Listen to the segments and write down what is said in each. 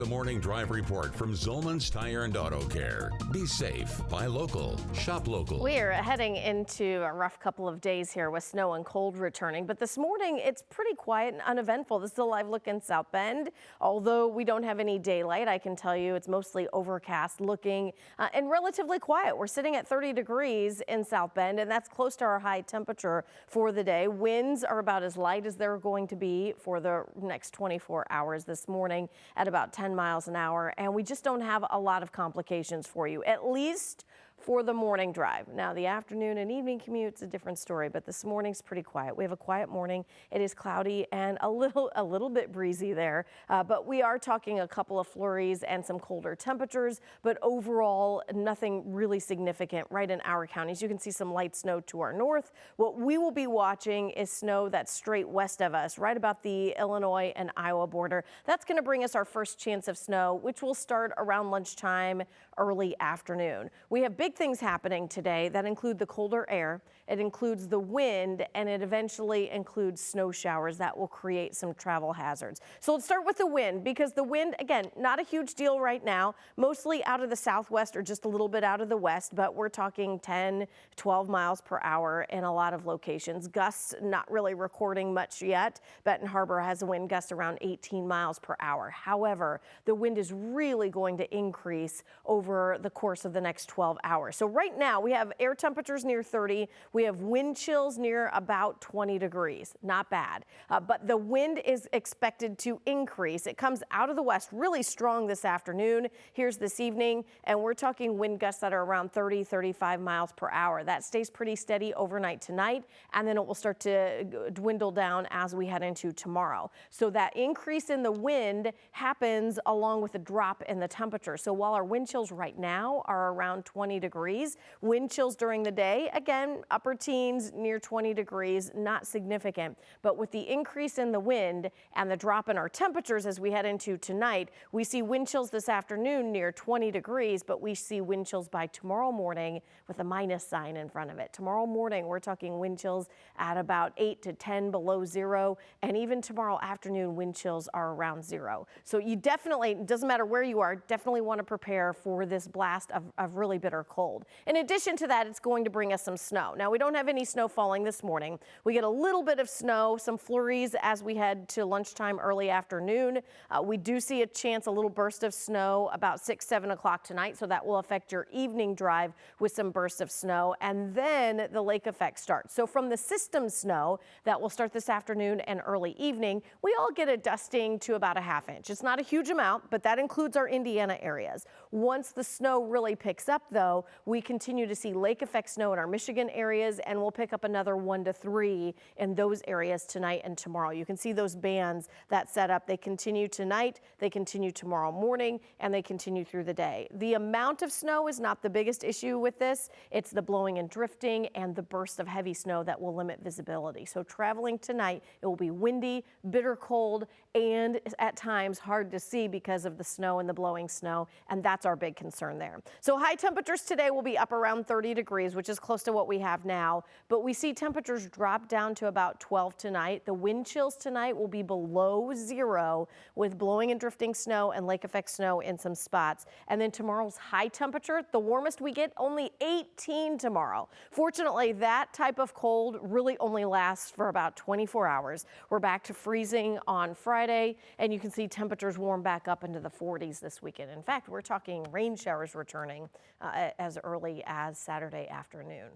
The Morning Drive Report from Zolman's Tire and Auto Care. Be safe, buy local, shop local. We're heading into a rough couple of days here with snow and cold returning, but this morning it's pretty quiet and uneventful. This is a live look in South Bend. Although we don't have any daylight, I can tell you it's mostly overcast looking and relatively quiet. We're sitting at 30 degrees in South Bend, and that's close to our high temperature for the day. Winds are about as light as they're going to be for the next 24 hours this morning at about 10 miles an hour, and we just don't have a lot of complications for you, at least for the morning drive. Now, the afternoon and evening commute's a different story, but this morning's pretty quiet. We have a quiet morning. It is cloudy and a little bit breezy there, but we are talking a couple of flurries and some colder temperatures, but overall, nothing really significant right in our counties. You can see some light snow to our north. What we will be watching is snow that's straight west of us, right about the Illinois and Iowa border. That's going to bring us our first chance of snow, which will start around lunchtime, early afternoon. We have big things happening today that include the colder air, it includes the wind, and it eventually includes snow showers that will create some travel hazards. So let's start with the wind, because the wind, again, not a huge deal right now, mostly out of the southwest or just a little bit out of the west, but we're talking 10, 12 miles per hour in a lot of locations. Gusts not really recording much yet. Benton Harbor has a wind gust around 18 miles per hour. However, the wind is really going to increase over the course of the next 12 hours. So right now we have air temperatures near 30. We have wind chills near about 20 degrees. Not bad. But the wind is expected to increase. It comes out of the west really strong this afternoon. Here's this evening, and we're talking wind gusts that are around 30, 35 miles per hour. That stays pretty steady overnight tonight, and then it will start to dwindle down as we head into tomorrow. So that increase in the wind happens along with a drop in the temperature. So while our wind chills right now are around 20 degrees, wind chills during the day, again, upper teens near 20 degrees, not significant. But with the increase in the wind and the drop in our temperatures as we head into tonight, we see wind chills this afternoon near 20 degrees, but we see wind chills by tomorrow morning with a minus sign in front of it. Tomorrow morning, we're talking wind chills at about 8 to 10 below zero, and even tomorrow afternoon, wind chills are around zero. So you definitely, doesn't matter where you are, definitely want to prepare for this blast of really bitter cold. In addition to that, it's going to bring us some snow. Now, we don't have any snow falling this morning. We get a little bit of snow, some flurries as we head to lunchtime, early afternoon. We do see a chance, a little burst of snow about 6, 7 o'clock tonight, so that will affect your evening drive with some bursts of snow, and then the lake effect starts. So from the system snow that will start this afternoon and early evening, we all get a dusting to about a ½ inch. It's not a huge amount, but that includes our Indiana areas. Once the snow really picks up, though, we continue to see lake effect snow in our Michigan areas, and we'll pick up another 1 to 3 in those areas tonight and tomorrow. You can see those bands that set up. They continue tonight, they continue tomorrow morning, and they continue through the day. The amount of snow is not the biggest issue with this. It's the blowing and drifting and the burst of heavy snow that will limit visibility. So traveling tonight, it will be windy, bitter cold, and at times hard to see because of the snow and the blowing snow, and that's our big concern there. So high temperatures today will be up around 30 degrees, which is close to what we have now, but we see temperatures drop down to about 12 tonight. The wind chills tonight will be below zero with blowing and drifting snow and lake effect snow in some spots. And then tomorrow's high temperature, the warmest we get, only 18 tomorrow. Fortunately, that type of cold really only lasts for about 24 hours. We're back to freezing on Friday, and you can see temperatures warm back up into the 40s this weekend. In fact, we're talking rain showers returning as early as Saturday afternoon.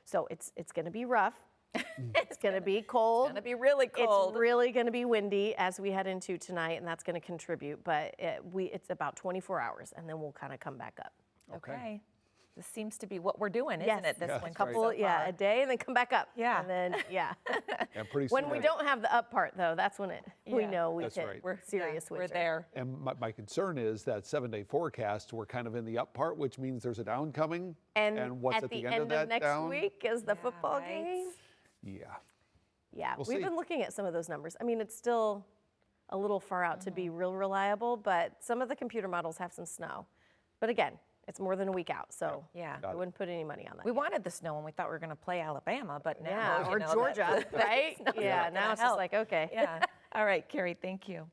So it's going to be rough. It's going to be cold. It's going to be really cold. It's really going to be windy as we head into tonight, and that's going to contribute. But it's about 24 hours, and then we'll kind of come back up. Okay. This seems to be what we're doing, isn't it? This winter. Couple, a day, and then come back up. Yeah. And then, And pretty when we don't have the up part, though, that's when we know we're serious winter. We're there. And my concern is that 7-day forecast, we're kind of in the up part, which means there's a down coming. And what's at the end of that next down? week is the football game. Yeah. We've been looking at some of those numbers. I mean, it's still a little far out to be real reliable, but some of the computer models have some snow. But again, it's more than a week out, so I wouldn't put any money on that. We wanted the snow when we thought we were going to play Alabama, but now, or Georgia, right? Now it's just like, okay. All right, Carrie, thank you.